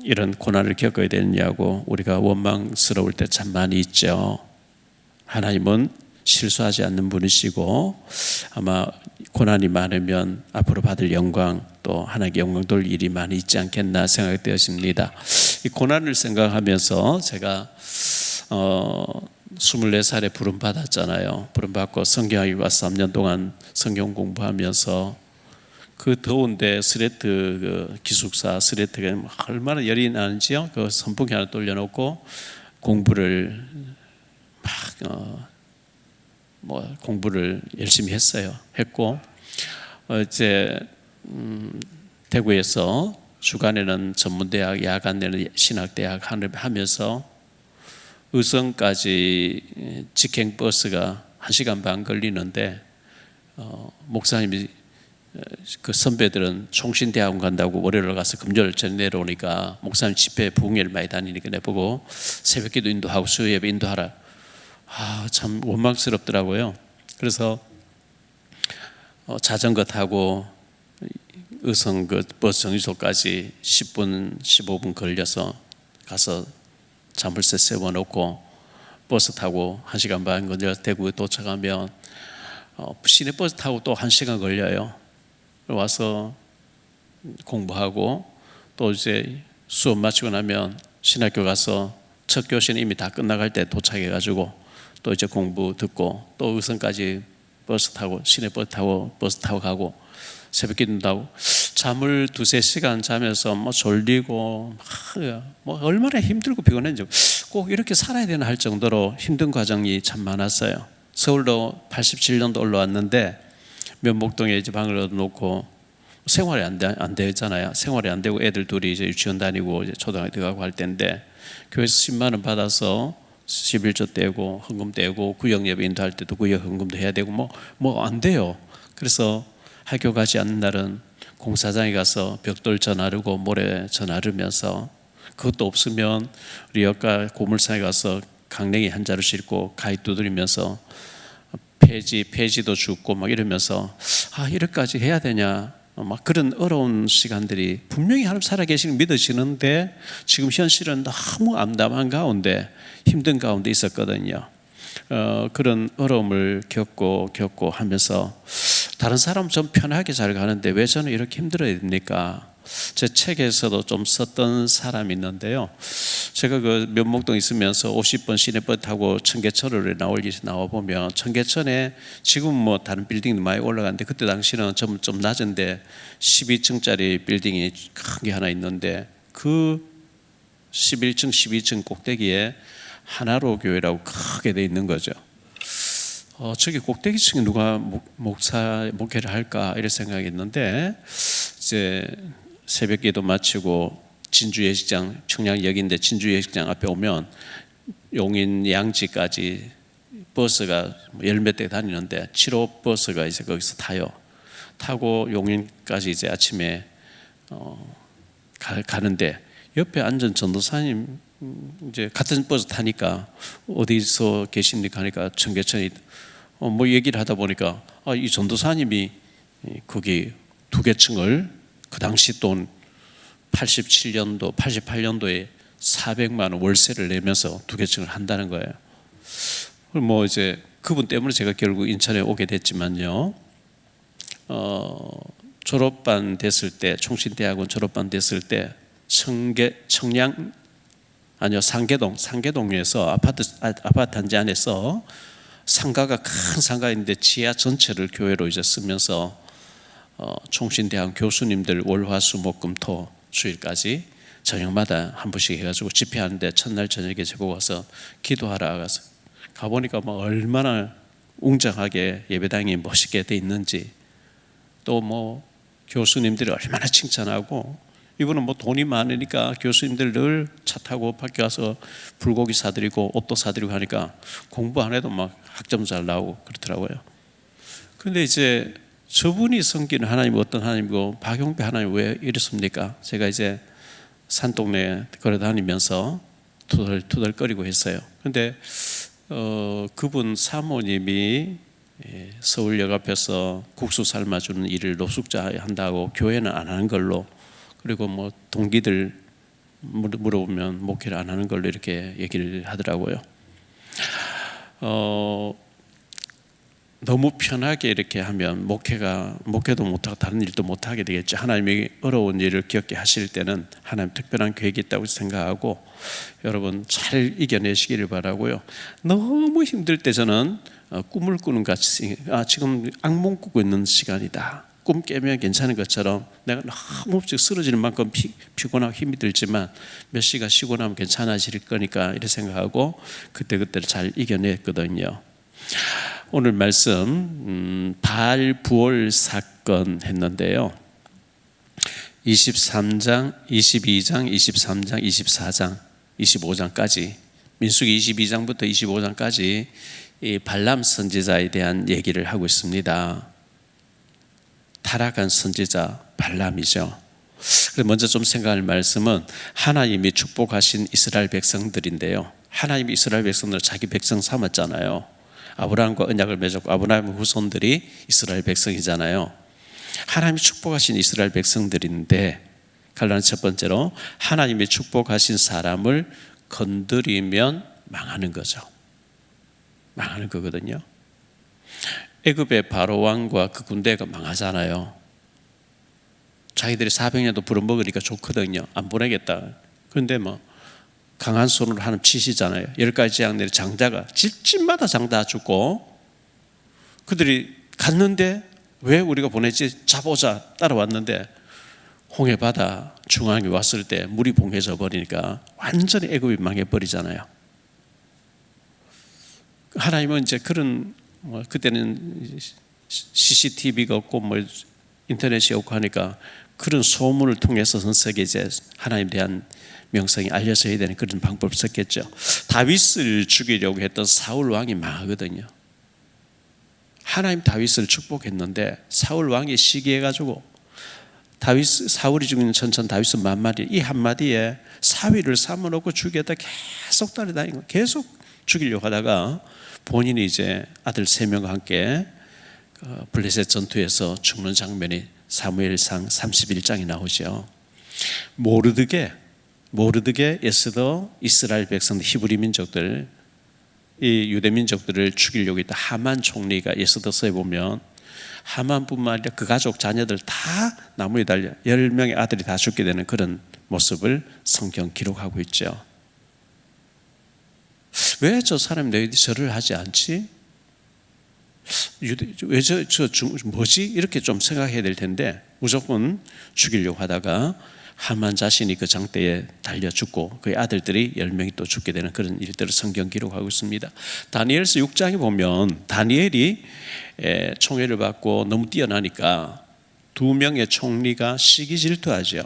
이런 고난을 겪어야 되느냐고 우리가 원망스러울 때 참 많이 있죠. 하나님은 실수하지 않는 분이시고 아마 고난이 많으면 앞으로 받을 영광 또 하나님께 영광 돌 일이 많이 있지 않겠나 생각되어집니다. 이 고난을 생각하면서 제가 24살에 부름 받았잖아요. 부름 받고 성경학위 와서 3년 동안 성경 공부하면서 그 더운데 스레트 기숙사 스레트가 얼마나 열이 나는지요. 그 선풍기 하나 돌려놓고 공부를 공부를 열심히 했고 이제 대구에서 주간에는 전문대학, 야간에는 신학대학 하면서 의성까지 직행버스가 1시간 반 걸리는데 목사님이 그 선배들은 총신대학원 간다고 월요일 가서 금요일 전 내려오니까 목사님 집회 부흥회를 많이 다니니까 내보고 새벽기도 인도하고 수요예배 인도하라. 참 원망스럽더라고요. 그래서 자전거 타고 의성 그 버스 정류소까지 10분 15분 걸려서 가서 자물쇠 세워놓고 버스 타고 1시간 반 걸려 대구에 도착하면 시내버스 타고 또 1시간 걸려요. 와서 공부하고 또 이제 수업 마치고 나면 신학교 가서 첫 교시는 이미 다 끝나갈 때 도착해가지고 또 이제 공부 듣고 또 의성까지 버스 타고 시내버스 타고 버스 타고 가고 새벽 기도도 하고 잠을 2-3시간 자면서 졸리고 얼마나 힘들고 피곤했는지 꼭 이렇게 살아야 되나 할 정도로 힘든 과정이 참 많았어요. 서울로 87년도 올라왔는데 면목동에 이제 방을 얻어놓고 생활이 안 되잖아요. 생활이 안 되고 애들 둘이 이제 유치원 다니고 이제 초등학교 들어가고 할 때인데 교회에서 10만 원 받아서 11조 떼고 헌금 떼고 구역 예배 인도할 때도 구역 헌금도 해야 되고 뭐 안 돼요. 그래서 학교 가지 않는 날은 공사장에 가서 벽돌 전하르고 모래 전하르면서 그것도 없으면 우리 역가 고물상에 가서 강냉이 한 자루 싣고 가위 두드리면서 폐지도 죽고 막 이러면서 이렇게까지 해야 되냐 막 그런 어려운 시간들이 분명히 하나님 살아계시는 믿어지는데 지금 현실은 너무 암담한 가운데 힘든 가운데 있었거든요. 그런 어려움을 겪고 하면서 다른 사람은 좀 편하게 잘 가는데 왜 저는 이렇게 힘들어야 됩니까? 제 책에서도 좀 썼던 사람이 있는데요. 제가 그 면목동 있으면서 50번 시내버스 타고 청계천으로 나와보면 청계천에 지금 뭐 다른 빌딩도 많이 올라갔는데 그때 당시는 좀 낮은데 12층짜리 빌딩이 큰 게 하나 있는데 그 11층 12층 꼭대기에 하나로 교회라고 크게 돼 있는 거죠. 저기 꼭대기층에 누가 목회를 할까 이런 생각했는데 이제 새벽기도 마치고 진주예식장 청량역인데 진주예식장 앞에 오면 용인 양지까지 버스가 열몇 대 다니는데 7호 버스가 이제 거기서 타고 용인까지 이제 아침에 가는데 옆에 앉은 전도사님 이제 같은 버스 타니까 어디서 계십니까 하니까 청계천이 뭐 얘기를 하다 보니까 이 전도사님이 거기 2개 층을 그 당시 돈 87년도 88년도에 400만 원 월세를 내면서 2개 층을 한다는 거예요. 뭐 이제 그분 때문에 제가 결국 인천에 오게 됐지만요. 졸업반 됐을 때 총신대학원 졸업반 됐을 때 상계동에서 아파트 단지 안에서 상가가 큰 상가인데 지하 전체를 교회로 이제 쓰면서 총신대학 교수님들 월화수목금토 주일까지 저녁마다 한 번씩 해가지고 집회하는데 첫날 저녁에 제보 와서 기도하러 가보니까 뭐 얼마나 웅장하게 예배당이 멋있게 돼 있는지 또 뭐 교수님들이 얼마나 칭찬하고 이분은 뭐 돈이 많으니까 교수님들 늘 차 타고 밖에 가서 불고기 사드리고 옷도 사드리고 하니까 공부 안 해도 막 학점 잘 나오고 그렇더라고요. 근데 이제 저분이 섬기는 하나님 어떤 하나님이고 박용배 하나님 왜 이렇습니까? 제가 이제 산동네 걸어다니면서 투덜투덜거리고 했어요. 근데 그분 사모님이 서울역 앞에서 국수 삶아주는 일을 노숙자 한다고 교회는 안 하는 걸로 그리고 뭐 동기들 물어보면 목회를 안 하는 걸로 이렇게 얘기를 하더라고요. 너무 편하게 이렇게 하면 목회도 못하고 다른 일도 못하게 되겠죠. 하나님이 어려운 일을 겪게 하실 때는 하나님 특별한 계획이 있다고 생각하고 여러분 잘 이겨내시기를 바라고요. 너무 힘들 때 저는 꿈을 꾸는 같이 지금 악몽 꾸고 있는 시간이다. 꿈 깨면 괜찮은 것처럼 내가 너무 쓰러지는 만큼 피곤하고 힘이 들지만 몇 시간 쉬고 나면 괜찮아질 거니까 이렇게 생각하고 그때그때를 잘 이겨냈거든요. 오늘 말씀 바알 부올 사건 했는데요. 23장, 22장, 23장, 24장, 25장까지 민수기 22장부터 25장까지 이 발람 선지자에 대한 얘기를 하고 있습니다. 타락한 선지자 발람이죠. 먼저 좀 생각할 말씀은 하나님이 축복하신 이스라엘 백성들인데요. 하나님이 이스라엘 백성들을 자기 백성 삼았잖아요. 아브라함과 언약을 맺었고 아브라함의 후손들이 이스라엘 백성이잖아요. 하나님이 축복하신 이스라엘 백성들인데 갈라는 첫 번째로 하나님이 축복하신 사람을 건드리면 망하는 거죠. 망하는 거거든요. 애굽의 바로 왕과 그 군대가 망하잖아요. 자기들이 400년도 부려먹으니까 좋거든요. 안 보내겠다. 그런데 강한 손으로 하나님 치시잖아요. 10가지 재앙들이 장자가 집집마다 장 다 죽고 그들이 갔는데 왜 우리가 보내지 잡아오자 따라왔는데 홍해 바다 중앙에 왔을 때 물이 봉해져 버리니까 완전히 애굽이 망해버리잖아요. 하나님은 이제 그런 그때는 CCTV가 없고 인터넷이 없고 하니까 그런 소문을 통해서 전 세계에 이제 하나님에 대한 명성이 알려져야 되는 그런 방법을 썼겠죠. 다윗을 죽이려고 했던 사울 왕이 망하거든요. 하나님 다윗을 축복했는데 사울 왕이 시기해가지고 사울이 죽이는 천천 다윗은 만마디 이 한마디에 사위를 삼아놓고 죽였다 계속 따라다니고 계속 죽이려고 하다가 본인이 이제 아들 3명과 함께 블레셋 전투에서 죽는 장면이 사무엘상 31장에 나오죠. 모르드게 에스더 이스라엘 백성들 히브리 민족들 이 유대 민족들을 죽이려고 했던 하만 총리가 에스더서에 보면 하만뿐만 아니라 그 가족 자녀들 다 나무에 달려 10명의 아들이 다 죽게 되는 그런 모습을 성경 기록하고 있죠. 왜 저 사람이 너희들이 절을 하지 않지? 왜 뭐지? 이렇게 좀 생각해야 될 텐데 무조건 죽이려고 하다가 하만 자신이 그 장대에 달려 죽고 그의 아들들이 10명이 또 죽게 되는 그런 일들을 성경 기록하고 있습니다. 다니엘서 6장에 보면 다니엘이 총애를 받고 너무 뛰어나니까 2명의 총리가 시기 질투하죠.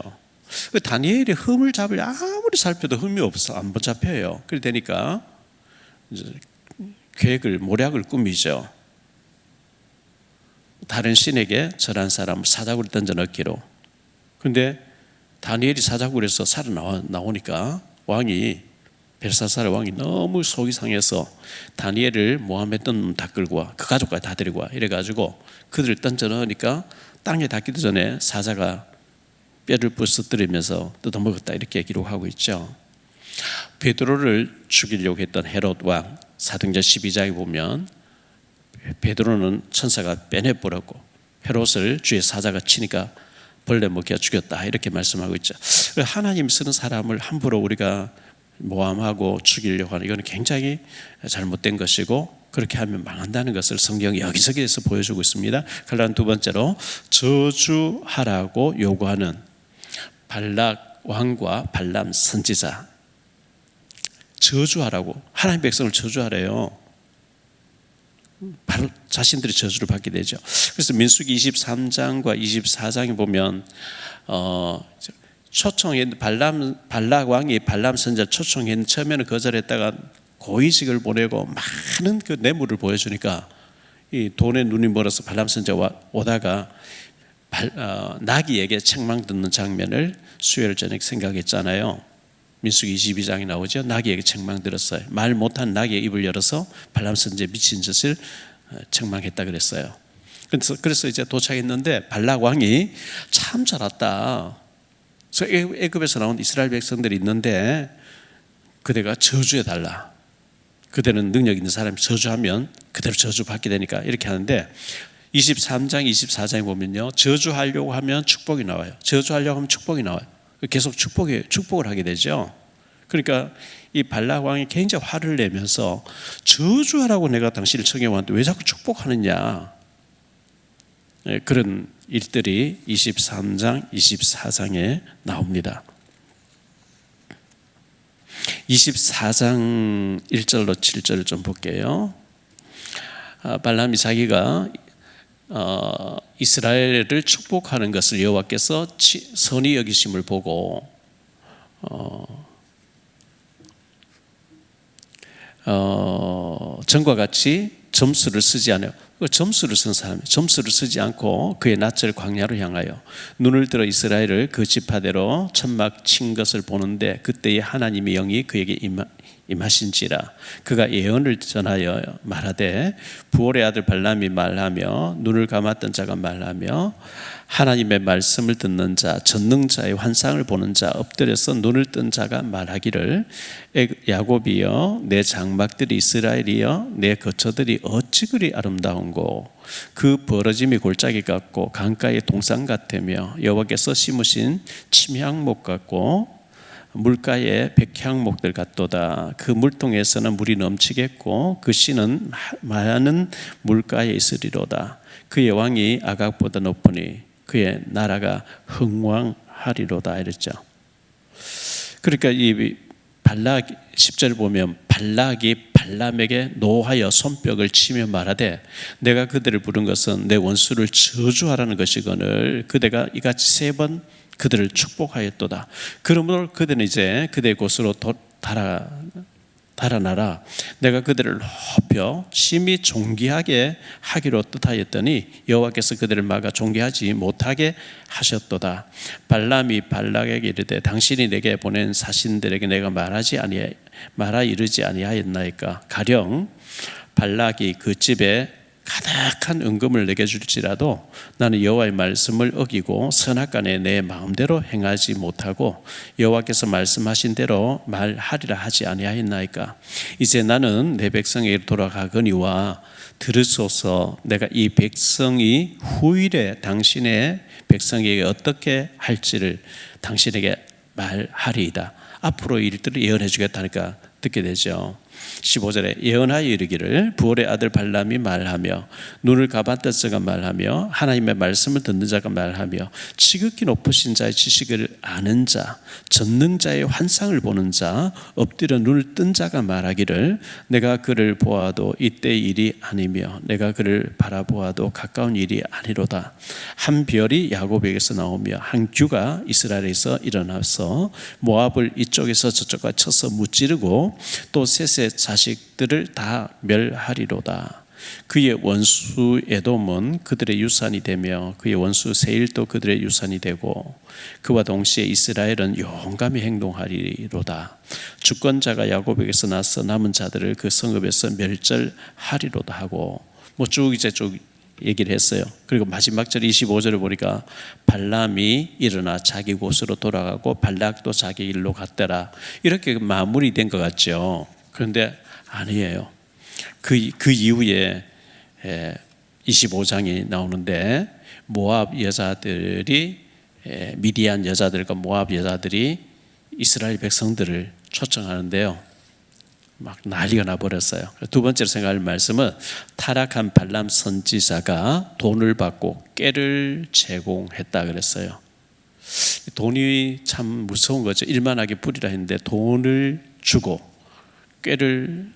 다니엘이 흠을 잡을 아무리 살펴도 흠이 없어 안 붙잡혀요. 그래 되니까 모략을 꾸미죠. 다른 신에게 절한 사람을 사자굴에 던져 넣기로. 그런데 다니엘이 사자굴에서 살아나오니까 벨사살 왕이 너무 속이 상해서 다니엘을 모함했던 다 끌고 와, 그 가족까지 다 데리고 와. 이래가지고 그들을 던져 넣으니까 땅에 닿기도 전에 사자가 뼈를 부서뜨리면서 뜯어먹었다 이렇게 기록하고 있죠. 베드로를 죽이려고 했던 헤롯 왕 사도행전 12장에 보면 베드로는 천사가 빼내버렸고 헤롯을 주의 사자가 치니까 벌레 먹여 죽였다 이렇게 말씀하고 있죠. 하나님 쓰는 사람을 함부로 우리가 모함하고 죽이려고 하는 이건 굉장히 잘못된 것이고 그렇게 하면 망한다는 것을 성경이 여기저기에서 보여주고 있습니다. 그러나 두 번째로 저주하라고 요구하는 발락 왕과 발람 선지자 저주하라고 하나님 백성을 저주하래요. 바로 자신들이 저주를 받게 되죠. 그래서 민수기 23장과 24장에 보면 초청했는 발락 왕이 발람 선지자 초청했는 처음에는 거절했다가 고의식을 보내고 많은 그 뇌물을 보여주니까 이 돈에 눈이 멀어서 발람 선지자가 오다가 나귀에게 책망 듣는 장면을 수요일 저녁 생각했잖아요. 민수기 22장에 나오죠. 나귀에게 책망 들었어요. 말 못한 나귀의 입을 열어서 발람 선지자의 미친 짓을 책망했다 그랬어요. 그래서 이제 도착했는데 발락 왕이 참 잘 왔다. 그래서 애굽에서 나온 이스라엘 백성들이 있는데 그대가 저주해 달라. 그대는 능력 있는 사람이 저주하면 그대로 저주받게 되니까 이렇게 하는데 23장 24장에 보면요, 저주하려고 하면 축복이 나와요. 저주하려고 하면 축복이 나와요. 계속 축복을 하게 되죠. 그러니까 이 발락 왕이 굉장히 화를 내면서 저주하라고 내가 당신을 청해왔는데 왜 자꾸 축복하느냐, 그런 일들이 23장 24장에 나옵니다. 24장 1절로 7절을 좀 볼게요. 발람이 자기가 이스라엘을 축복하는 것을 여호와께서 선히 여기심을 보고 전과 같이 점수를 쓰지 않아요. 점수를 쓴 사람이 점수를 쓰지 않고 그의 낯을 광야로 향하여 눈을 들어 이스라엘을 그 지파대로 천막 친 것을 보는데 그때의 하나님의 영이 그에게 임하신지라. 그가 예언을 전하여 말하되 부올의 아들 발람이 말하며 눈을 감았던 자가 말하며 하나님의 말씀을 듣는 자 전능자의 환상을 보는 자 엎드려서 눈을 뜬 자가 말하기를 야곱이여 내 장막들이 이스라엘이여 내 거처들이 어찌 그리 아름다운고 그 벌어짐이 골짜기 같고 강가의 동산 같으며 여호와께서 심으신 침향목 같고 물가의 백향목들 같도다. 그 물통에서는 물이 넘치겠고 그 씨는 많은 물가에 있으리로다. 그의 왕이 아각보다 높으니 그의 나라가 흥왕하리로다 이랬죠. 그러니까 이 발락 10절 보면 발락이 발람에게 노하여 손뼉을 치며 말하되 내가 그들을 부른 것은 내 원수를 저주하라는 것이거늘 그대가 이같이 3번 그들을 축복하였도다. 그러므로 그들은 이제 그대의 곳으로 달아나라. 내가 그들을 높여 심히 존귀하게 하기로 뜻하였더니 여호와께서 그들을 막아 존귀하지 못하게 하셨도다. 발람이 발락에게 이르되 당신이 내게 보낸 사신들에게 내가 말하 이르지 아니하였나이까. 가령 발락이 그 집에 가득한 은금을 내게 줄지라도 나는 여호와의 말씀을 어기고 선악간에 내 마음대로 행하지 못하고 여호와께서 말씀하신 대로 말하리라 하지 아니하였나이까. 이제 나는 내 백성에게 돌아가거니와 들으소서. 내가 이 백성이 후일에 당신의 백성에게 어떻게 할지를 당신에게 말하리이다. 앞으로 일들을 예언해 주겠다니까 듣게 되죠. 15절에 예언하여 이르기를 부올의 아들 발람이 말하며 눈을 감았던 자가 말하며 하나님의 말씀을 듣는 자가 말하며 지극히 높으신 자의 지식을 아는 자 전능자의 환상을 보는 자 엎드려 눈을 뜬 자가 말하기를 내가 그를 보아도 이때의 일이 아니며 내가 그를 바라보아도 가까운 일이 아니로다. 한 별이 야곱에게서 나오며 한 규가 이스라엘에서 일어나서 모압을 이쪽에서 저쪽과 쳐서 무찌르고 또 셋의 자식들을 다 멸하리로다. 그의 원수 에돔은 그들의 유산이 되며 그의 원수 세일도 그들의 유산이 되고 그와 동시에 이스라엘은 용감히 행동하리로다. 주권자가 야곱에게서 나서 남은 자들을 그 성읍에서 멸절하리로다 하고 쭉 얘기를 했어요. 그리고 마지막 절 25절을 보니까 발람이 일어나 자기 곳으로 돌아가고 발락도 자기 일로 갔더라. 이렇게 마무리된 것 같죠. 그런데 아니에요. 그 이후에 25장이 나오는데 모압 여자들이 미디안 여자들과 모압 여자들이 이스라엘 백성들을 초청하는데요. 막 난리가 나버렸어요. 두 번째로 생각할 말씀은 타락한 발람 선지자가 돈을 받고 꾀를 제공했다 그랬어요. 돈이 참 무서운 거죠. 일만하게 뿌리라 했는데 돈을 주고 꾀를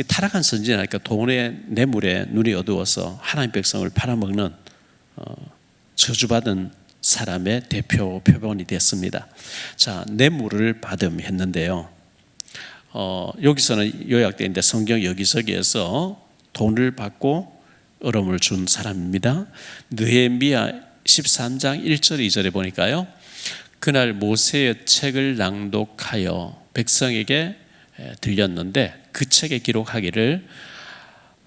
타락한 선지자니까 돈의 뇌물에 눈이 어두워서 하나님 백성을 팔아먹는 저주받은 사람의 대표 표본이 됐습니다. 자, 뇌물을 받음했는데요. 여기서는 요약되어 있는데 성경 여기저기에서 돈을 받고 어려움을 준 사람입니다. 느헤미야 13장 1절 2절에 보니까요. 그날 모세의 책을 낭독하여 백성에게 들렸는데 그 책에 기록하기를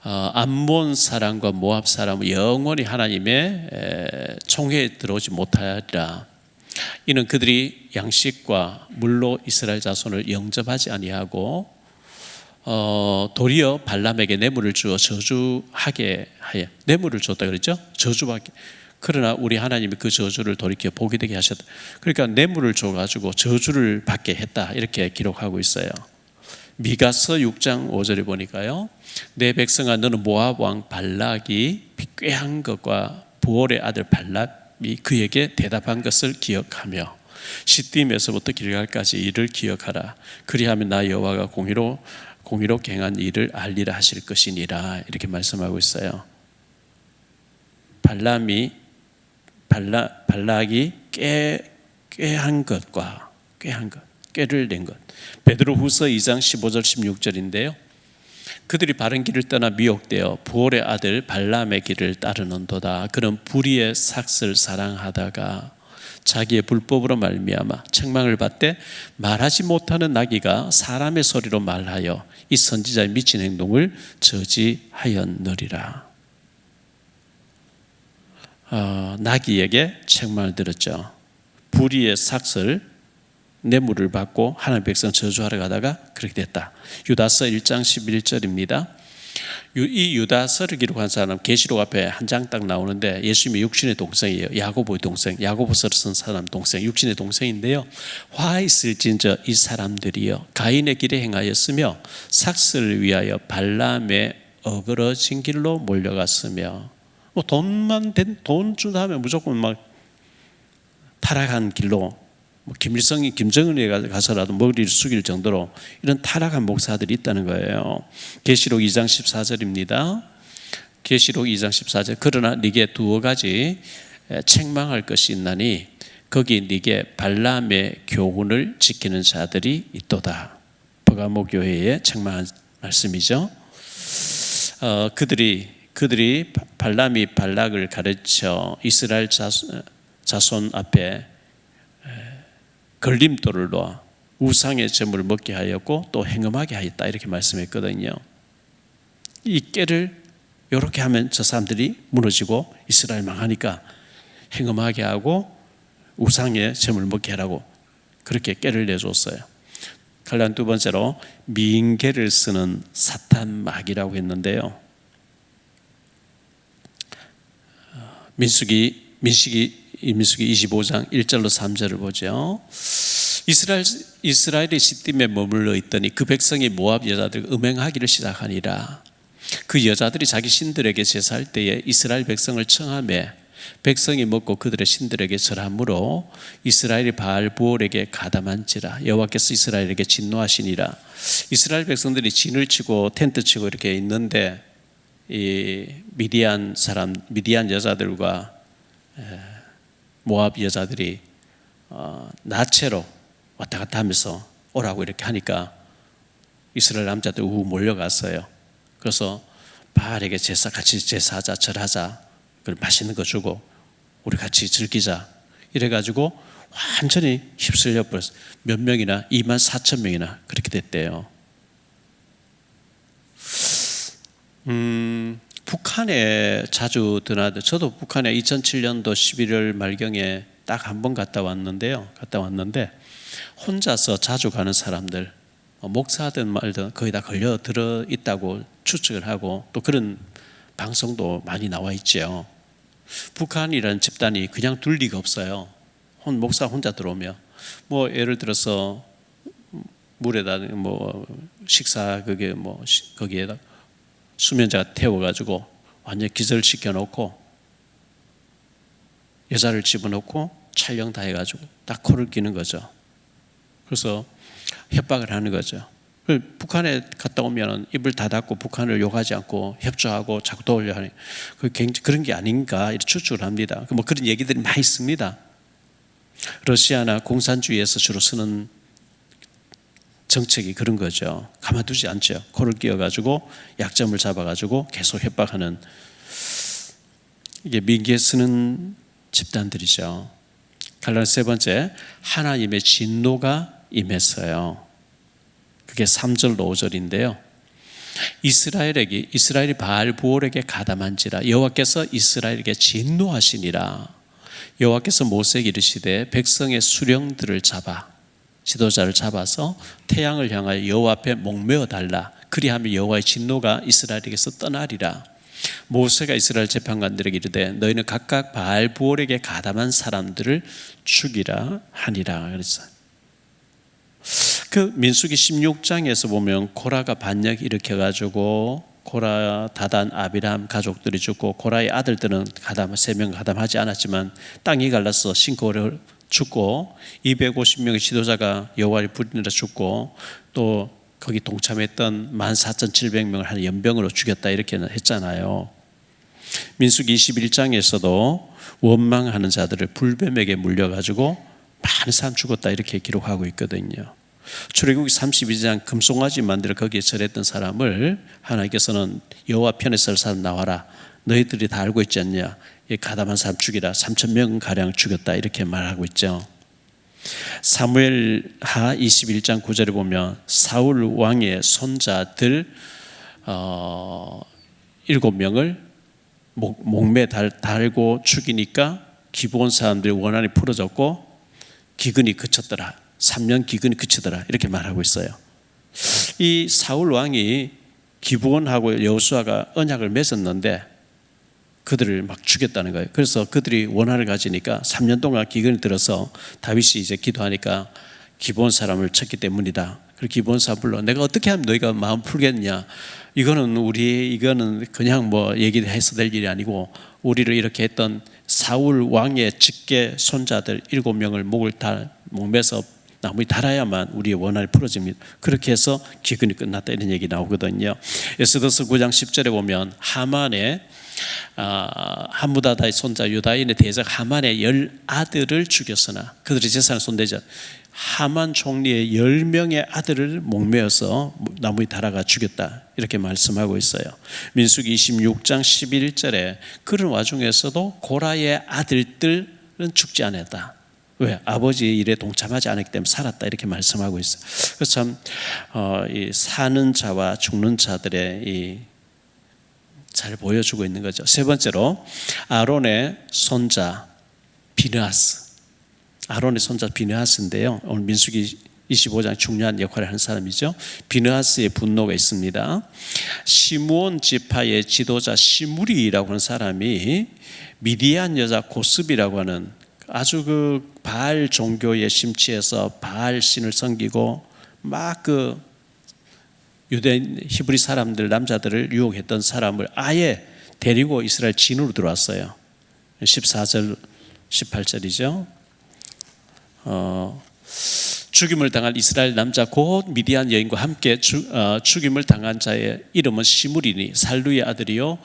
암몬 사람과 모압 사람은 영원히 하나님의 총회에 들어오지 못하리라. 이는 그들이 양식과 물로 이스라엘 자손을 영접하지 아니하고 도리어 발람에게 뇌물을 주어 저주하게 하여, 뇌물을 줬다 그랬죠? 저주하게. 그러나 우리 하나님이 그 저주를 돌이켜 복이 되게 하셨다. 그러니까 뇌물을 줘가지고 저주를 받게 했다, 이렇게 기록하고 있어요. 미가서 6장 5절에 보니까요, 내 백성아 너는 모압 왕 발락이 꾀한 것과 부올의 아들 발람이 그에게 대답한 것을 기억하며 시딤에서부터 길갈까지 이를 기억하라. 그리하면 나 여호와가 공의로 행한 일을 알리라 하실 것이니라, 이렇게 말씀하고 있어요. 발락이 꾀한 것과 꾀를 낸 것. 베드로후서 2장 15절 16절인데요. 그들이 바른 길을 떠나 미혹되어 부올의 아들 발람의 길을 따르는도다. 그는 불의의 삭슬 사랑하다가 자기의 불법으로 말미암아 책망을 받되 말하지 못하는 나귀가 사람의 소리로 말하여 이 선지자의 미친 행동을 저지하였느리라. 나귀에게 책망을 들었죠. 불의의 삭슬, 뇌물을 받고 하나님 백성 저주하러 가다가 그렇게 됐다. 유다서 1장 11절입니다. 이 유다서를 기록한 사람 계시록 앞에 한 장 딱 나오는데 예수님의 육신의 동생이에요. 야고보의 동생, 야고보서를 쓴 사람 동생, 육신의 동생인데요. 화 있을진저 이 사람들이요 가인의 길에 행하였으며 삭슬을 위하여 발람의 어그러진 길로 몰려갔으며, 뭐 돈 준다 하면 무조건 막 타락한 길로, 김일성이 김정은에 가서라도 머리를 숙일 정도로 이런 타락한 목사들이 있다는 거예요. 계시록 2장 14절입니다. 계시록 2장 14절. 그러나 네게 두어 가지 책망할 것이 있나니 거기 네게 발람의 교훈을 지키는 자들이 있도다. 버가모 교회에 책망한 말씀이죠. 그들이 발람이 발락을 가르쳐 이스라엘 자손 앞에 걸림돌을 놓아 우상의 제물을 먹게 하였고 또 행음하게 하였다, 이렇게 말씀했거든요. 이 깨를 이렇게 하면 저 사람들이 무너지고 이스라엘 망하니까 행음하게 하고 우상의 제물을 먹게 하라고 그렇게 깨를 내줬어요. 갈란 두 번째로 미인계를 쓰는 사탄막이라고 했는데요. 민수기 25장 1절로 3절을 보죠. 이스라엘이 시딤에 머물러 있더니 그 백성이 모압 여자들 음행하기를 시작하니라. 그 여자들이 자기 신들에게 제사할 때에 이스라엘 백성을 청하매 백성이 먹고 그들의 신들에게 절함으로 이스라엘이 바알 부올에게 가담한지라. 여호와께서 이스라엘에게 진노하시니라. 이스라엘 백성들이 진을 치고 텐트 치고 이렇게 있는데 이 미디안 여자들과 모압 여자들이 나체로 왔다 갔다 하면서 오라고 이렇게 하니까 이스라엘 남자들 몰려갔어요. 그래서 바알에게 같이 제사하자, 절하자, 맛있는 거 주고 우리 같이 즐기자, 이래가지고 완전히 휩쓸려 버렸어요. 몇 명이나 24,000명이나 그렇게 됐대요. 북한에 자주 드나들, 저도 북한에 2007년도 11월 말경에 딱 한 번 갔다 왔는데 혼자서 자주 가는 사람들, 목사든 말든 거의 다 걸려 들어 있다고 추측을 하고 또 그런 방송도 많이 나와 있죠. 북한이라는 집단이 그냥 둘 리가 없어요. 목사 혼자 들어오면 뭐 예를 들어서 물에다 뭐 식사 거기에다 수면제가 태워가지고 완전 기절시켜 놓고 여자를 집어넣고 촬영 다 해가지고 딱 코를 끼는 거죠. 그래서 협박을 하는 거죠. 북한에 갔다 오면 입을 다 닫고 북한을 욕하지 않고 협조하고 자꾸 도우려 하는 그런 게 아닌가 이렇게 추측을 합니다. 뭐 그런 얘기들이 많이 있습니다. 러시아나 공산주의에서 주로 쓰는 정책이 그런 거죠. 가만두지 않죠. 코를 끼워가지고 약점을 잡아가지고 계속 협박하는, 이게 민기에 쓰는 집단들이죠. 갈라디아 세 번째, 하나님의 진노가 임했어요. 그게 3절 5절인데요. 이스라엘이 바알 부올에게 가담한지라. 여호와께서 이스라엘에게 진노하시니라. 여호와께서 모세에게 이르시되 백성의 수령들을 잡아 지도자를 잡아서 태양을 향하여 여호와 앞에 목매어 달라. 그리하면 여호와의 진노가 이스라엘에게서 떠나리라. 모세가 이스라엘 재판관들에게 이르되 너희는 각각 바알 부올에게 가담한 사람들을 죽이라 하니라 그랬어요. 그 민수기 16장에서 보면 고라가 반역 일으켜가지고 고라, 다단, 아비람 가족들이 죽고 고라의 아들들은 가담 3명 가담하지 않았지만 땅이 갈라서 신고를 죽고 250명의 지도자가 여호와를 부르짖어 죽고 또 거기 동참했던 14,700명을 한 연병으로 죽였다 이렇게 했잖아요. 민수기 21장에서도 원망하는 자들을 불뱀에게 물려가지고 많은 사람 죽었다 이렇게 기록하고 있거든요. 출애굽기 32장 금송아지 만들어 거기에 절했던 사람을 하나님께서는 여호와 편에 설 사람 나와라. 너희들이 다 알고 있지 않냐. 가담한 사람 죽이라. 3,000명 가량 죽였다 이렇게 말하고 있죠. 사무엘하 21장 9절에 보면 사울 왕의 손자들 7명을 목매 달고 죽이니까 기브온 사람들의 원한이 풀어졌고 기근이 그쳤더라. 3년 기근이 그치더라 이렇게 말하고 있어요. 이 사울 왕이 기브온하고 여호수아가 언약을 맺었는데 그들을 막 죽였다는 거예요. 그래서 그들이 원한을 가지니까 3년 동안 기근이 들어서 다윗이 이제 기도하니까 기브온 사람을 쳤기 때문이다. 그리고 기브온 사람 불러 내가 어떻게 하면 너희가 마음 풀겠냐. 이거는 그냥 뭐 얘기해서 될 일이 아니고 우리를 이렇게 했던 사울 왕의 직계 손자들 7명을 목매서 나무에 달아야만 우리의 원한이 풀어집니다. 그렇게 해서 기근이 끝났다 이런 얘기 나오거든요. 에스더서 9장 10절에 보면 하만의 함무다다의 손자 유다인의 대적 하만의 10아들을 죽였으나 그들의 재산을 손대자 하만 총리의 10명의 아들을 목매어서 나무에 달아가 죽였다 이렇게 말씀하고 있어요. 민수기 26장 11절에 그런 와중에서도 고라의 아들들은 죽지 않았다. 왜? 아버지의 일에 동참하지 않았기 때문에 살았다 이렇게 말씀하고 있어요. 그래서 참 이 사는 자와 죽는 자들의 잘 보여주고 있는 거죠. 세 번째로 아론의 손자 비느하스. 아론의 손자 비느하스인데요. 오늘 민수기 25장 중요한 역할을 하는 사람이죠. 비느하스의 분노가 있습니다. 시므온 지파의 지도자 시므리라고 하는 사람이 미디안 여자 고스비라고 하는 아주 그 바알 종교에 심취해서 바알 신을 섬기고 막 그 유대인 히브리 사람들 남자들을 유혹했던 사람을 아예 데리고 이스라엘 진으로 들어왔어요. 14절 18절이죠. 죽임을 당한 이스라엘 남자 곧 미디안 여인과 함께 죽임을 당한 자의 이름은 시므리니 살루의 아들이요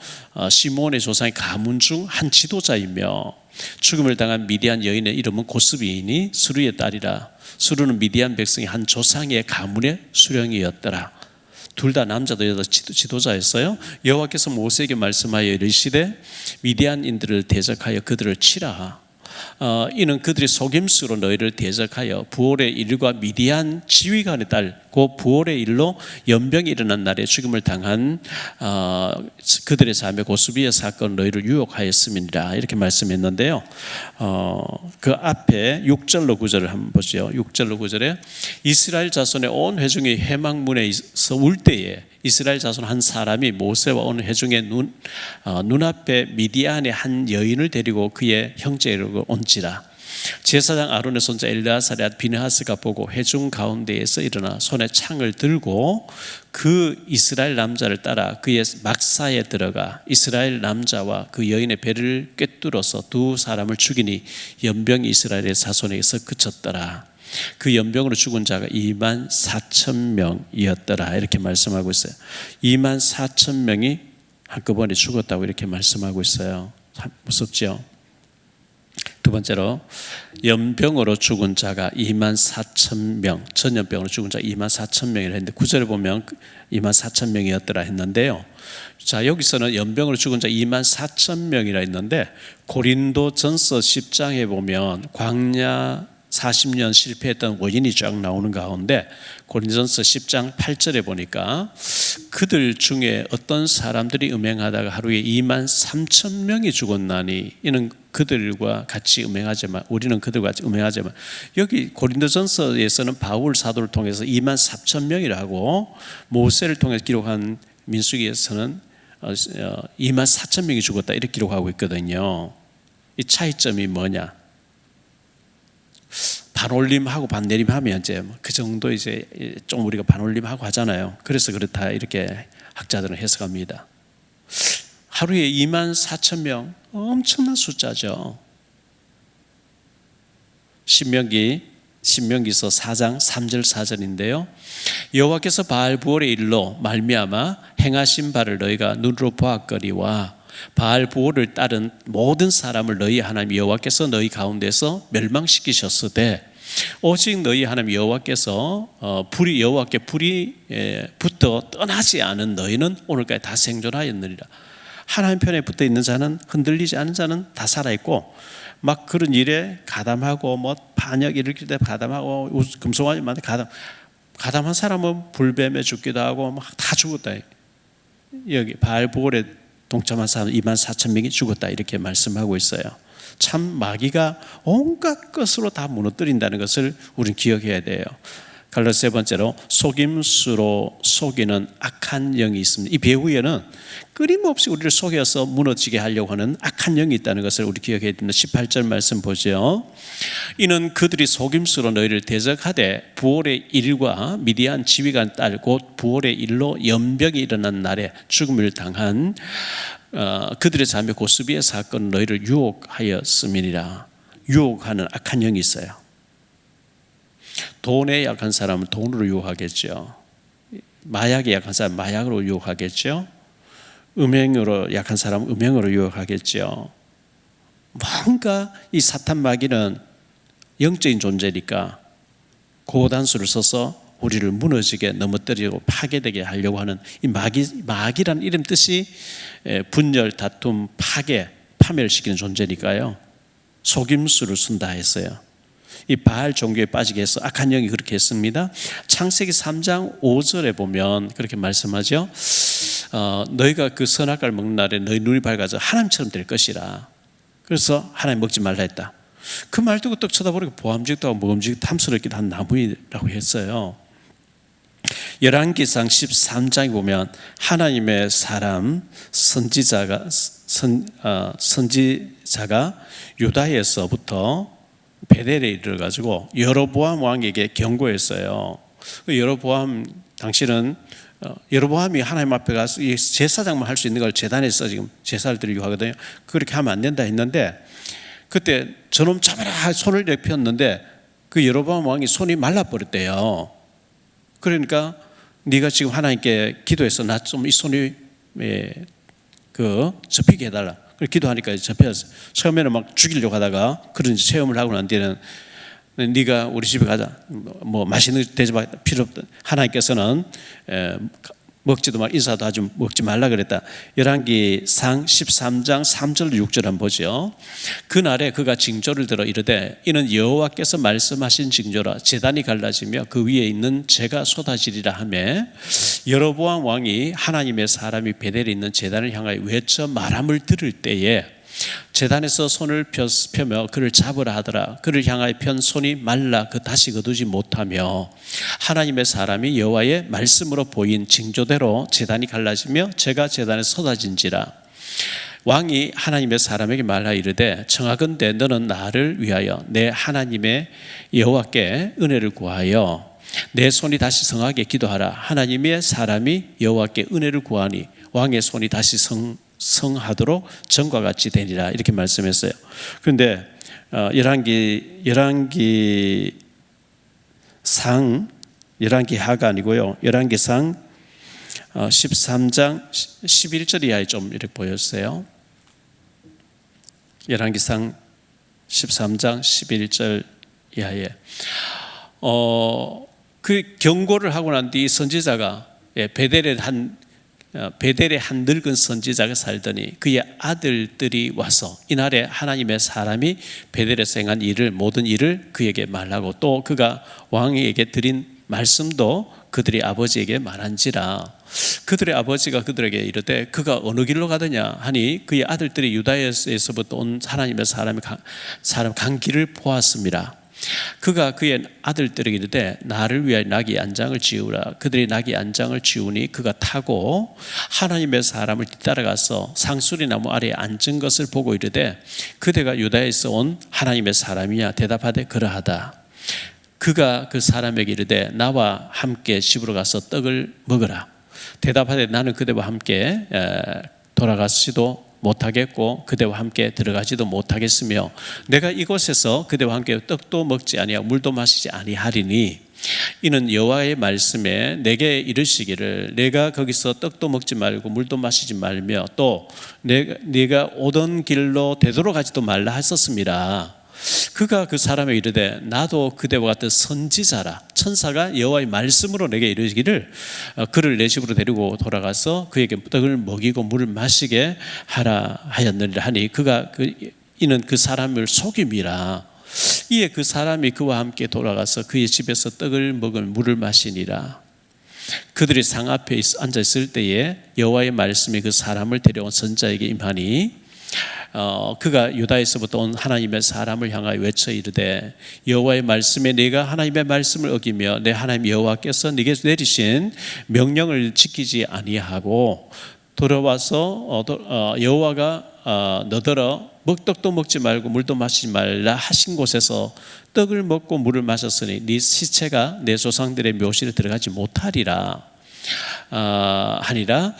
시므온의 조상의 가문 중 한 지도자이며 죽임을 당한 미디안 여인의 이름은 고스비이니 수르의 딸이라. 수르는 미디안 백성의 한 조상의 가문의 수령이었더라. 둘 다 남자도 여자 지도자였어요. 여호와께서 모세에게 말씀하여 이르시되 미디안인들을 대적하여 그들을 치라. 이는 그들이 속임수로 너희를 대적하여 부올의 일과 미디안 지휘관의 딸 그 부올의 일로 연병이 일어난 날에 죽임을 당한 그들의 자매 고스비의 사건 너희를 유혹하였음이니라 이렇게 말씀했는데요. 그 앞에 6절로 9절을 한번 보죠. 6절로 9절에 이스라엘 자손의 온 회중이 회막문에서 울 때에 이스라엘 자손 한 사람이 모세와 온 회중의 눈앞에 미디안의 한 여인을 데리고 그의 형제에게 온지라. 제사장 아론의 손자 엘르아살의 아들 비느하스가 보고 회중 가운데에서 일어나 손에 창을 들고 그 이스라엘 남자를 따라 그의 막사에 들어가 이스라엘 남자와 그 여인의 배를 꿰뚫어서 두 사람을 죽이니 연병이 이스라엘의 자손에게서 그쳤더라. 그 연병으로 죽은 자가 24,000명이었더라 이렇게 말씀하고 있어요. 24,000명이 한꺼번에 죽었다고 이렇게 말씀하고 있어요. 참 무섭죠. 두 번째로 연병으로 죽은 자가 24,000명, 전염병으로 죽은 자가 24,000명이라 했는데 9절에 보면 24,000명이었더라 했는데요. 자, 여기서는 연병으로 죽은 자 24,000명이라 했는데 고린도전서 10장에 보면 광야 40년 실패했던 원인이 쫙 나오는 가운데 고린도전서 10장 8절에 보니까 그들 중에 어떤 사람들이 음행하다가 하루에 2만 3천 명이 죽었나니 이는 그들과 같이 음행하지만 우리는 그들과 같이 음행하지만, 여기 고린도전서에서는 바울 사도를 통해서 2만 4천 명이라고, 모세를 통해서 기록한 민수기에서는 2만 4천 명이 죽었다 이렇게 기록하고 있거든요. 이 차이점이 뭐냐? 반올림하고 반내림하면 이제 그 정도 이제 좀 우리가 반올림하고 하잖아요. 그래서 그렇다 이렇게 학자들은 해석합니다. 하루에 2만 4천 명, 엄청난 숫자죠. 신명기서 4장 3절 4절인데요. 여호와께서 바알부올의 일로 말미암아 행하신 바를 너희가 눈으로 보았거니와 바알부올을 따른 모든 사람을 너희 하나님 여호와께서 너희 가운데서 멸망시키셨으되 오직 너희 하나님 여호와께서 여호와께 불이 붙어 떠나지 않은 너희는 오늘까지 다 생존하였느니라. 하나님 편에 붙어 있는 자는, 흔들리지 않은 자는 다 살아있고, 막 그런 일에 가담하고 뭐 반역 일으킬 때 가담하고 금송아지만 가담한 사람은 불뱀에 죽기도 하고 막 다 죽었다. 여기 바알부올에 동참한 사람 2만 4천 명이 죽었다 이렇게 말씀하고 있어요. 참 마귀가 온갖 것으로 다 무너뜨린다는 것을 우리는 기억해야 돼요. 갈라디아 세 번째로 속임수로 속이는 악한 영이 있습니다. 이 배후에는 끊임없이 우리를 속여서 무너지게 하려고 하는 악한 영이 있다는 것을 우리 기억해야 됩니다. 18절 말씀 보죠. 이는 그들이 속임수로 너희를 대적하되 부올의 일과 미디안 지휘관 딸 곧 부올의 일로 연병이 일어난 날에 죽음을 당한 그들의 자매 고스비의 사건은 너희를 유혹하였음이니라. 유혹하는 악한 영이 있어요. 돈에 약한 사람은 돈으로 유혹하겠죠. 마약에 약한 사람은 마약으로 유혹하겠죠. 음행으로 약한 사람은 음행으로 유혹하겠죠. 뭔가 이 사탄 마귀는 영적인 존재니까 고단수를 써서 우리를 무너지게 넘어뜨리고 파괴되게 하려고 하는 이 마귀란 이름 뜻이 분열, 다툼, 파괴, 파멸시키는 존재니까요. 속임수를 쓴다 했어요. 이 바알 종교에 빠지게 해서 악한 영이 그렇게 했습니다. 창세기 3장 5절에 보면 그렇게 말씀하죠. 너희가 그 선악과를 먹는 날에 너희 눈이 밝아져 하나님처럼 될 것이라. 그래서 하나님 먹지 말라 했다. 그 말 듣고 떡 쳐다보니까 보암직도 하고 먹음직도 탐스럽기도 한 나무라고 했어요. 열왕기상 13장에 보면 하나님의 사람 선지자가 유다에서부터 베델에 이르러가지고 여로보암 왕에게 경고했어요. 여로보암 당시는 여로보암이 하나님 앞에 가서 제사장만 할 수 있는 걸 제단에서 지금 제사를 드리려고 하거든요. 그렇게 하면 안 된다 했는데 그때 저놈 잡아라 손을 내폈는데 그 여로보암 왕이 손이 말라버렸대요. 그러니까 네가 지금 하나님께 기도해서 나 좀 이 손이 접히게 해달라. 그렇게 기도하니까 접혔어요. 처음에는 막 죽이려고 하다가 그런 체험을 하고 난 뒤에는 네가 우리 집에 가자. 뭐 맛있는 대접할 필요 없다. 하나님께서는 먹지도 말 인사도 하지 먹지 말라 그랬다. 열왕기상 13장 3절 6절 한번 보죠. 그날에 그가 징조를 들어 이르되 이는 여호와께서 말씀하신 징조라. 제단이 갈라지며 그 위에 있는 재가 쏟아지리라 하며 여로보암 왕이 하나님의 사람이 베델에 있는 제단을 향하여 외쳐 말함을 들을 때에 제단에서 손을 펴며 그를 잡으라 하더라. 그를 향하여 편 손이 말라 그 다시 거두지 못하며 하나님의 사람이 여호와의 말씀으로 보인 징조대로 제단이 갈라지며 재가 제단에 쏟아진지라. 왕이 하나님의 사람에게 말하여 이르되 청하건대 너는 나를 위하여 내 하나님의 여호와께 은혜를 구하여 내 손이 다시 성하게 기도하라. 하나님의 사람이 여호와께 은혜를 구하니 왕의 손이 다시 성하도록 전과 같이 되리라 이렇게 말씀했어요. 그런데 열왕기하가 아니고요. 열왕기상 13장 11절 이하에 좀 이렇게 보였어요. 열왕기상 13장 11절 이하에 그 경고를 하고 난 뒤 선지자가 베델에 한 베델에 한 늙은 선지자가 살더니 그의 아들들이 와서 이날에 하나님의 사람이 베델에서 행한 일을 모든 일을 그에게 말하고 또 그가 왕에게 드린 말씀도 그들이 아버지에게 말한지라. 그들의 아버지가 그들에게 이르되 그가 어느 길로 가더냐 하니 그의 아들들이 유다에서부터 온 하나님의 사람 간 길을 보았습니다. 그가 그의 아들들에게 이르되 나를 위하여 나귀 안장을 지으라. 그들이 나귀 안장을 지우니 그가 타고 하나님의 사람을 뒤따라가서 상수리 나무 아래에 앉은 것을 보고 이르되 그대가 유다에서 온 하나님의 사람이냐 대답하되 그러하다. 그가 그 사람에게 이르되 나와 함께 집으로 가서 떡을 먹으라. 대답하되 나는 그대와 함께 돌아가지도 못하겠고 그대와 함께 들어가지도 못하겠으며 내가 이곳에서 그대와 함께 떡도 먹지 아니하고 물도 마시지 아니하리니 이는 여호와의 말씀에 내게 이르시기를 내가 거기서 떡도 먹지 말고 물도 마시지 말며 또 네가 오던 길로 되돌아가지도 말라 하셨습니다. 그가 그 사람에게 이르되 나도 그대와 같은 선지자라. 천사가 여호와의 말씀으로 내게 이르시기를 그를 내 집으로 데리고 돌아가서 그에게 떡을 먹이고 물을 마시게 하라 하였느니라 하니 이는 그 사람을 속임이라. 이에 그 사람이 그와 함께 돌아가서 그의 집에서 떡을 먹을 물을 마시니라. 그들이 상 앞에 앉아 있을 때에 여호와의 말씀이 그 사람을 데려온 선지자에게 임하니 그가 유다에서부터 온 하나님의 사람을 향하여 외쳐 이르되 여호와의 말씀에 네가 하나님의 말씀을 어기며 내 하나님 여호와께서 네게 내리신 명령을 지키지 아니하고 돌아와서 여호와가 너더러 떡도 먹지 말고 물도 마시지 말라 하신 곳에서 떡을 먹고 물을 마셨으니 네 시체가 내 조상들의 묘실에 들어가지 못하리라 하니라.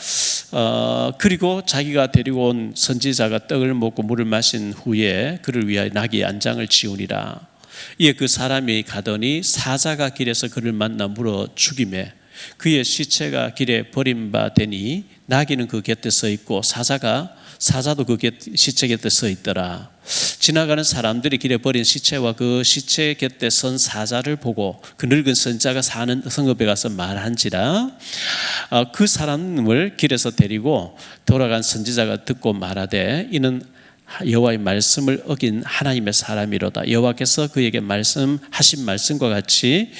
그리고 자기가 데리고 온 선지자가 떡을 먹고 물을 마신 후에 그를 위하여 나귀 안장을 지우니라. 이에 그 사람이 가더니 사자가 길에서 그를 만나 물어 죽이매 그의 시체가 길에 버림받으니 나귀는 그 곁에 서 있고 사자도 그 시체 곁에 서 있더라. 지나가는 사람들이 길에 버린 시체와 그 시체 곁에 선 사자를 보고 그 늙은 선자가 사는 성읍에 가서 말한지라. 그 사람을 길에서 데리고 돌아간 선지자가 듣고 말하되 이는 여호와의 말씀을 어긴 하나님의 사람이로다. 여호와께서 그에게 말씀하신 말씀과 같이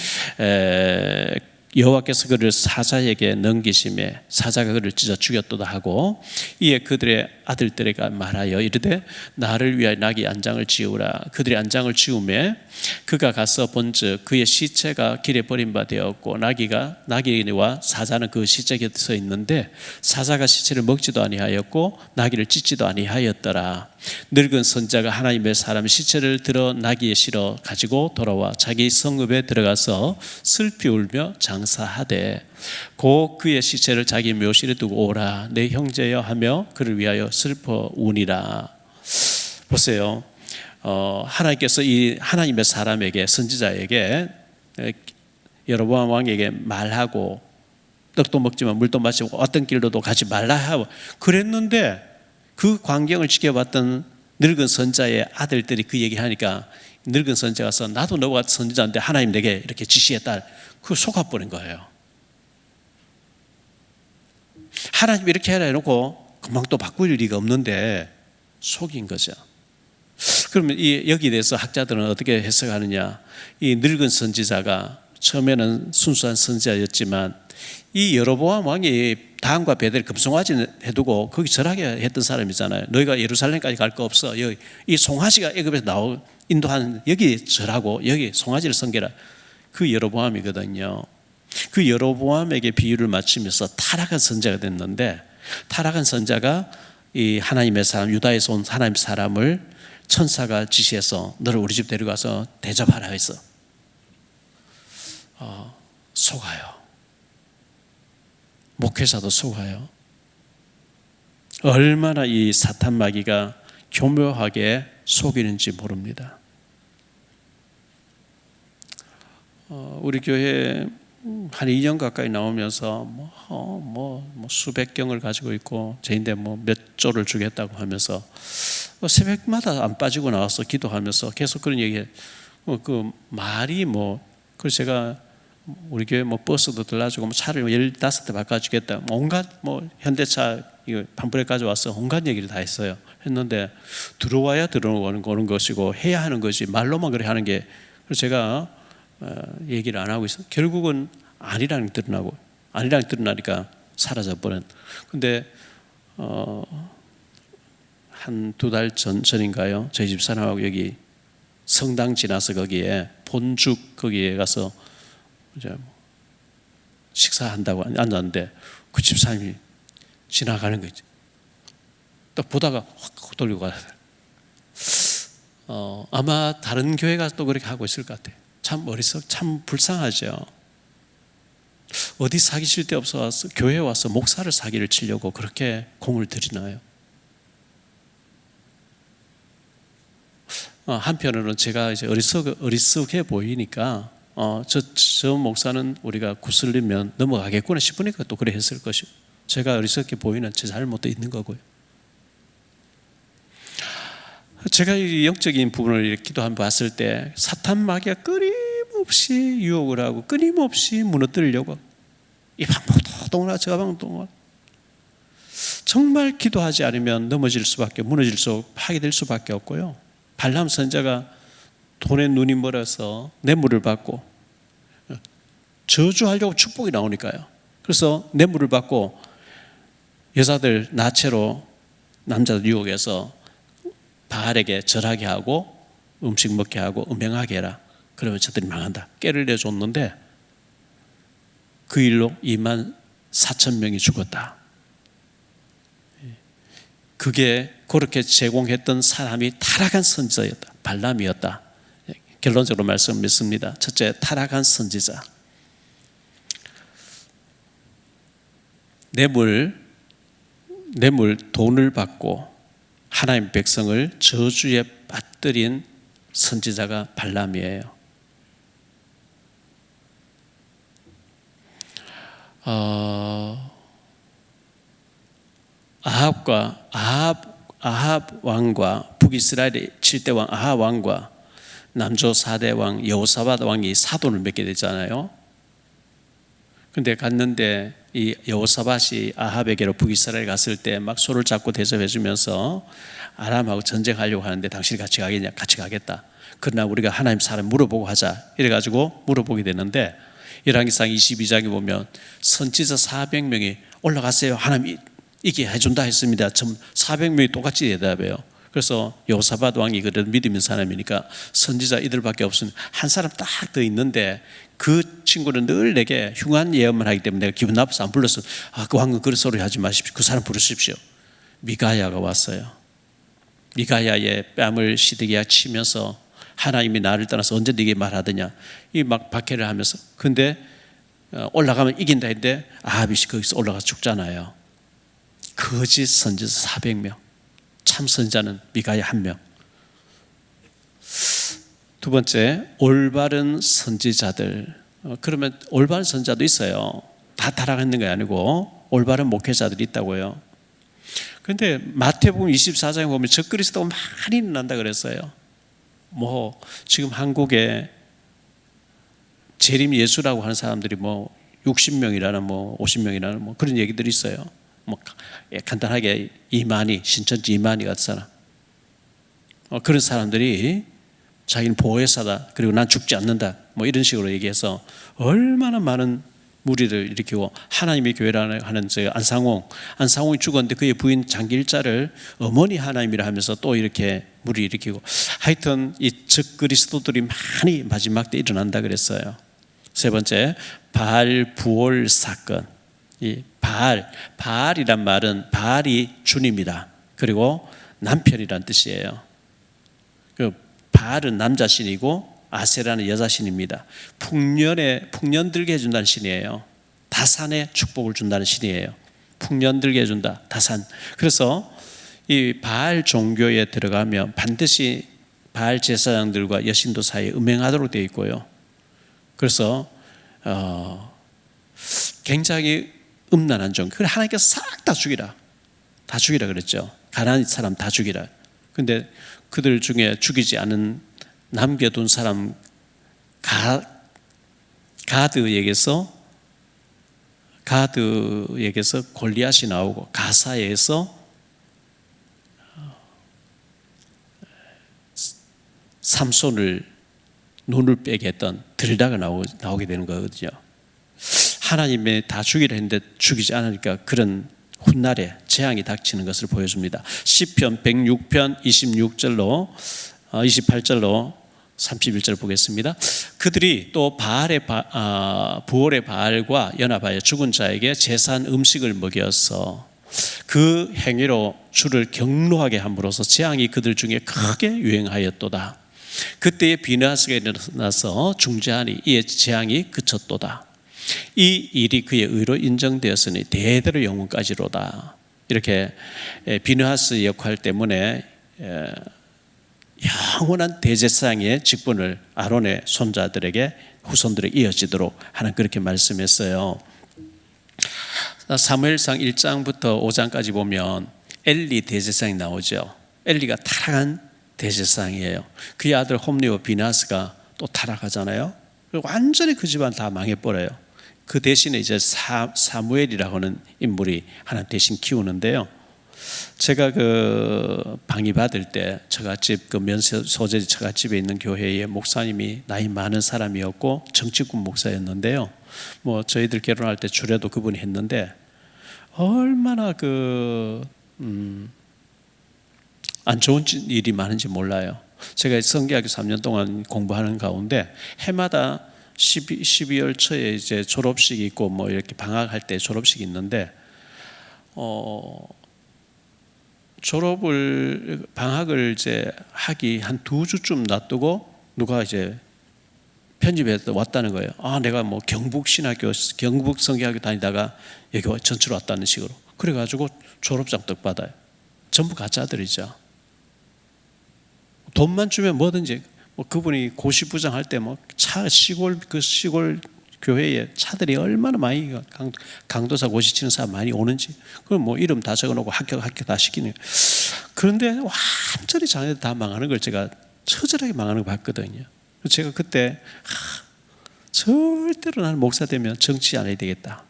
여호와께서 그를 사자에게 넘기심에 사자가 그를 찢어 죽였도다 하고 이에 그들의 아들들에게 말하여 이르되 나를 위하여 나귀 안장을 지우라. 그들이 안장을 지우매 그가 가서 본즉 그의 시체가 길에 버림받았고 나귀와 사자는 그 시체 곁에 서 있는데 사자가 시체를 먹지도 아니하였고 나귀를 찢지도 아니하였더라. 늙은 선자가 하나님의 사람 시체를 들어 나귀에 실어 가지고 돌아와 자기 성읍에 들어가서 슬피 울며 장사하되 곧 그의 시체를 자기 묘실에 두고 오라 내 형제여 하며 그를 위하여 슬퍼 우니라. 보세요. 하나님께서 이 하나님의 사람에게 선지자에게 여로보암 왕에게 말하고 떡도 먹지만 물도 마시고 어떤 길로도 가지 말라 하고 그랬는데 그 광경을 지켜봤던 늙은 선자의 아들들이 그 얘기하니까 늙은 선자가 가서 나도 너와 같은 선지자인데 하나님 내게 이렇게 지시했다. 그거 속아버린 거예요. 하나님 이렇게 해라 해놓고 금방 또 바꿀 리가 없는데 속인 거죠. 그러면 여기에 대해서 학자들은 어떻게 해석하느냐. 이 늙은 선지자가 처음에는 순수한 선지자였지만 이 여로보암 왕이 다한과 베델 금송아지 해두고 거기 절하게 했던 사람이잖아요. 너희가 예루살렘까지 갈 거 없어. 여기 이 송아지가 애굽에서 인도하는 여기 절하고 여기 송아지를 섬겨라. 그 여로보암이거든요. 그 여로보암에게 비유를 맞추면서 타락한 선자가 됐는데 타락한 선자가 이 하나님의 사람 유다에서 온 하나님의 사람을 천사가 지시해서 너를 우리 집 데려가서 대접하라 해서 속아요. 목회자도 속아요. 얼마나 이 사탄 마귀가 교묘하게 속이는지 모릅니다. 우리 교회 한 2년 가까이 나오면서 수백 경을 가지고 있고 저인데 몇 조를 주겠다고 하면서 새벽마다 안 빠지고 나와서 기도하면서 계속 그런 얘기해. 그 말이 그래서 제가 우리 교회 뭐 버스도 들라주고 뭐 차를 15대 바꿔주겠다. 온갖 뭐 현대차 이거 팜플렛 가져와서 온갖 얘기를 다 했어요. 했는데 들어와야 들어오는 것이고 해야 하는 것이 말로만 그래 하는 게, 그래서 제가 얘기를 안 하고 있어요. 결국은 아니라는 게 드러나니까 사라져버린. 근데 한 2달 전인가요? 저희 집 사람하고 여기 성당 지나서 거기에 본죽 거기에 가서 이제 식사한다고 앉았는데 그 집사님이 지나가는 거지. 딱 보다가 확 돌리고 가요. 아마 다른 교회가 또 그렇게 하고 있을 것 같아요. 참 참 불쌍하죠. 어디 사기칠 데 없어 와서 교회에 와서 목사를 사기를 치려고 그렇게 공을 들이나요? 한편으로는 제가 이제 어리석해 보이니까 저 목사는 우리가 구슬리면 넘어가겠구나 싶으니까 또 그래 했을 것이고, 제가 어리석게 보이는 제 잘못도 있는 거고요. 제가 이 영적인 부분을 이렇게 기도한번 봤을 때 사탄 마귀가 끊임없이 유혹을 하고 끊임없이 무너뜨리려고 이 방법도 동나 저 방법도 동나, 정말 기도하지 않으면 넘어질 수밖에, 무너질 수, 파괴될 수밖에 없고요. 발람 선지자가 돈에 눈이 멀어서 뇌물을 받고 저주하려고 축복이 나오니까요. 그래서 뇌물을 받고 여자들 나체로 남자들 유혹해서 바알에게 절하게 하고 음식 먹게 하고 음행하게 해라. 그러면 저들이 망한다. 깨를 내줬는데 그 일로 24,000명이 죽었다. 그게 그렇게 제공했던 사람이 타락한 선지자였다. 발람이었다. 결론적으로 말씀 맺습니다. 첫째, 타락한 선지자. 뇌물 돈을 받고 하나님 백성을 저주에 빠뜨린 선지자가 발람이에요. 아합 왕과 북이스라엘의 7대 왕 아합 왕과 남조 4대 왕 여호사밧 왕이 사돈을 맺게 됐잖아요. 근데 갔는데 이 여호사밧이 아합에게로 북이스라엘 갔을 때 막 손을 잡고 대접해 주면서 아람하고 전쟁하려고 하는데 당신이 같이 가겠냐? 같이 가겠다. 그러나 우리가 하나님 사람 물어보고 하자. 이래가지고 물어보게 되는데 열왕기상 22장에 보면 선지자 400명이 올라갔어요. 하나님 이게 해준다 했습니다. 400명이 똑같이 대답해요. 그래서 여호사밧 왕이 그래도 믿음 있는 사람이니까 선지자 이들밖에 없으니 한 사람 딱 더 있는데 그 친구는 늘 내게 흉한 예언만 하기 때문에 내가 기분 나빠서 안 불렀어. 그 왕은 그런 소리 하지 마십시오. 그 사람 부르십시오. 미가야가 왔어요. 미가야의 뺨을 시드기야 치면서 하나님이 나를 떠나서 언제 네게 말하더냐 이 막 박해를 하면서, 근데 올라가면 이긴다 했는데 아합이 거기서 올라가서 죽잖아요. 거짓 선지자 400명, 참 선지자는 미가야 1명. 두 번째, 올바른 선지자들. 그러면 올바른 선지자도 있어요. 다 타락했는 게 아니고 올바른 목회자들이 있다고요. 그런데 마태복음 24장에 보면 적그리스도가 많이 일어난다 그랬어요. 뭐 지금 한국에 재림 예수라고 하는 사람들이 뭐 60명이라는 뭐 50명이라는 뭐 그런 얘기들이 있어요. 뭐 간단하게 이만희, 신천지 이만희 같은 사람, 그런 사람들이 자기는 보혜사다, 그리고 난 죽지 않는다, 뭐 이런 식으로 얘기해서 얼마나 많은 무리를 일으키고, 하나님의 교회라는 하는 저 안상홍이 죽었는데 그의 부인 장기일자를 어머니 하나님이라 하면서 또 이렇게 무리 일으키고, 하여튼 이 적그리스도들이 많이 마지막 때 일어난다 그랬어요. 세 번째, 바알 부올 사건. 이 바알이란 말은 바알이 주님이다, 그리고 남편이란 뜻이에요. 그 바알은 남자신이고 아세라는 여자신입니다. 풍년 들게 해준다는 신이에요. 다산에 축복을 준다는 신이에요. 풍년 들게 해준다, 다산. 그래서 이 바알 종교에 들어가면 반드시 바알 제사장들과 여신도 사이에 음행하도록 되어 있고요. 그래서 굉장히 음란한 종교. 그래 하나님께서 싹 다 죽이라 그랬죠. 가난한 사람 다 죽이라. 근데 그들 중에 죽이지 않은 남겨둔 사람 가드에게서 골리앗이 나오고, 가사에서 삼손을 눈을 빼게 했던 들다가 나오게 되는 거거든요. 하나님의 다 죽이려 했는데 죽이지 않으니까 그런 훗날에 재앙이 닥치는 것을 보여줍니다. 시편 106편 28절로 31절 보겠습니다. 그들이 또 부올의 바알과 연합하여 죽은 자에게 제사한 음식을 먹여서 그 행위로 주를 경노하게 함으로써 재앙이 그들 중에 크게 유행하였도다. 그때에 비느하스가 일어나서 중재하니 이에 재앙이 그쳤도다. 이 일이 그의 의로 인정되었으니 대대로 영원까지로다. 이렇게 비느하스 역할 때문에 영원한 대제사장의 직분을 아론의 손자들에게, 후손들에게 이어지도록 하는, 그렇게 말씀했어요. 사무엘상 1장부터 5장까지 보면 엘리 대제사장이 나오죠. 엘리가 타락한 대제사장이에요. 그의 아들 홈리와 비느하스가 또 타락하잖아요. 완전히 그 집안 다 망해버려요. 그 대신에 이제 사무엘이라고 하는 인물이 하나 대신 키우는데요. 제가 그 방위 받을 때 처갓집, 그 소재지 처갓집에 있는 교회의 목사님이 나이 많은 사람이었고 정치군 목사였는데요. 뭐 저희들 결혼할 때 주례도 그분이 했는데 얼마나 안 좋은 일이 많은지 몰라요. 제가 성경학교 3년 동안 공부하는 가운데 해마다 12월 초에 이제 졸업식이 있고 뭐 이렇게 방학할 때 졸업식이 있는데 방학을 이제 하기 한 2주쯤 놔두고 누가 이제 편집해서 왔다는 거예요. 내가 뭐 경북 성경학교 다니다가 여기 전주로 왔다는 식으로. 그래가지고 졸업장 떡 받아요. 전부 가짜들이죠. 돈만 주면 뭐든지. 그분이 고시부장 할 때 시골 교회에 차들이 얼마나 많이, 강도사 고시 치는 사람 많이 오는지, 그럼 이름 다 적어놓고 학교 다 시키네요. 그런데 완전히 자녀들 다 망하는 걸 제가 처절하게 망하는 걸 봤거든요. 제가 그때 절대로 나는 목사 되면 정치 안 해야 되겠다.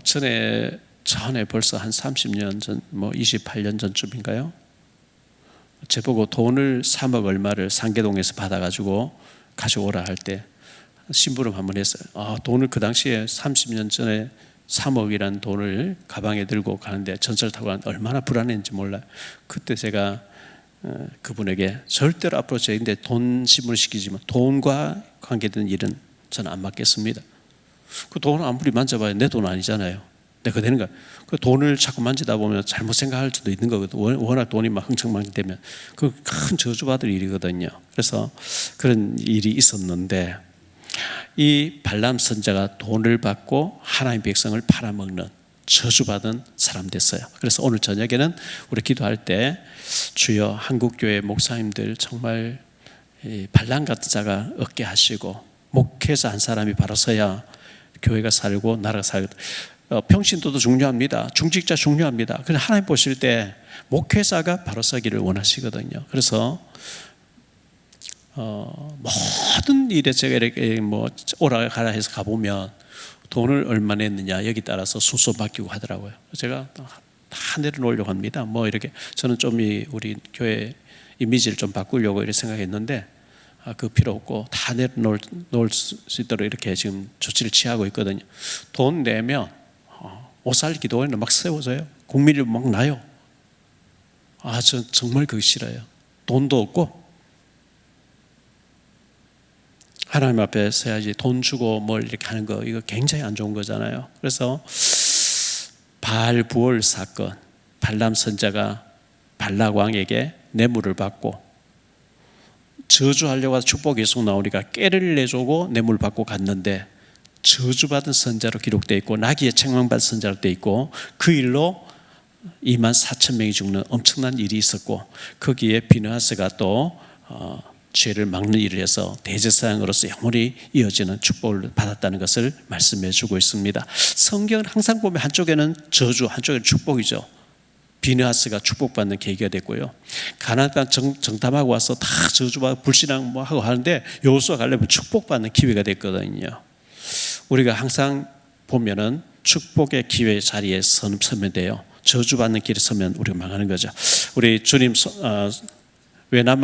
전에 벌써 한 30년 전, 28년 전쯤인가요? 제보고 돈을 3억 얼마를 상계동에서 받아가지고 가져오라 할 때 심부름 한번 했어요. 돈을 그 당시에 30년 전에 3억이라는 돈을 가방에 들고 가는데 전철 타고 가는데 얼마나 불안했는지 몰라요. 그때 제가 그분에게 절대로 앞으로 저희인데 돈 심부름 시키지만 돈과 관계된 일은 저는 안 맡겠습니다. 그 돈을 아무리 만져봐야 내 돈 아니잖아요. 내가 되는 거야. 그 돈을 자꾸 만지다 보면 잘못 생각할 수도 있는 거거든. 워낙 돈이 막 흥청망청되면 그 큰 저주받을 일이거든요. 그래서 그런 일이 있었는데 이 발람 선자가 돈을 받고 하나님의 백성을 팔아먹는 저주받은 사람 됐어요. 그래서 오늘 저녁에는 우리 기도할 때 주여 한국교회 목사님들 정말 발람 같은 자가 없게 하시고 목회자 한 사람이 바로 서야 교회가 살고 나라가 살고, 평신도도 중요합니다. 중직자 중요합니다. 그런데 하나님 보실 때 목회자가 바로 서기를 원하시거든요. 그래서 모든 일에 제가 이렇게 오라 가라 해서 가보면 돈을 얼마 냈느냐 여기 따라서 순서 바뀌고 하더라고요. 제가 다 내려놓으려고 합니다. 이렇게 저는 좀 우리 교회 이미지를 좀 바꾸려고 이렇게 생각했는데 그 필요 없고 다 내려놓을 수 있도록 이렇게 지금 조치를 취하고 있거든요. 돈 내면 오살 기도회는 막 세워져요. 국민이 막 나요. 저 정말 그거 싫어요. 돈도 없고 하나님 앞에 서야지 돈 주고 이렇게 하는 거 이거 굉장히 안 좋은 거잖아요. 그래서 바알-부올 사건, 발람 선자가 발락 왕에게 뇌물을 받고 저주하려고 해서 축복이 계속 나오니까 깨를 내주고 뇌물 받고 갔는데 저주받은 선자로 기록되어 있고 나귀의 책망받은 선자로 되어 있고 그 일로 24,000명이 죽는 엄청난 일이 있었고 거기에 비느하스가 또 죄를 막는 일을 해서 대제사장으로서 영원히 이어지는 축복을 받았다는 것을 말씀해 주고 있습니다. 성경은 항상 보면 한쪽에는 저주, 한쪽에는 축복이죠. 비느하스가 축복받는 계기가 됐고요. 가나안 땅 정탐하고 와서 다 저주받고 불신앙 뭐 하고 하는데 여호수아 가려면 축복받는 기회가 됐거든요. 우리가 항상 보면은 축복의 기회 자리에 서면 돼요. 저주받는 길에 서면 우리가 망하는 거죠. 우리 주님 외남만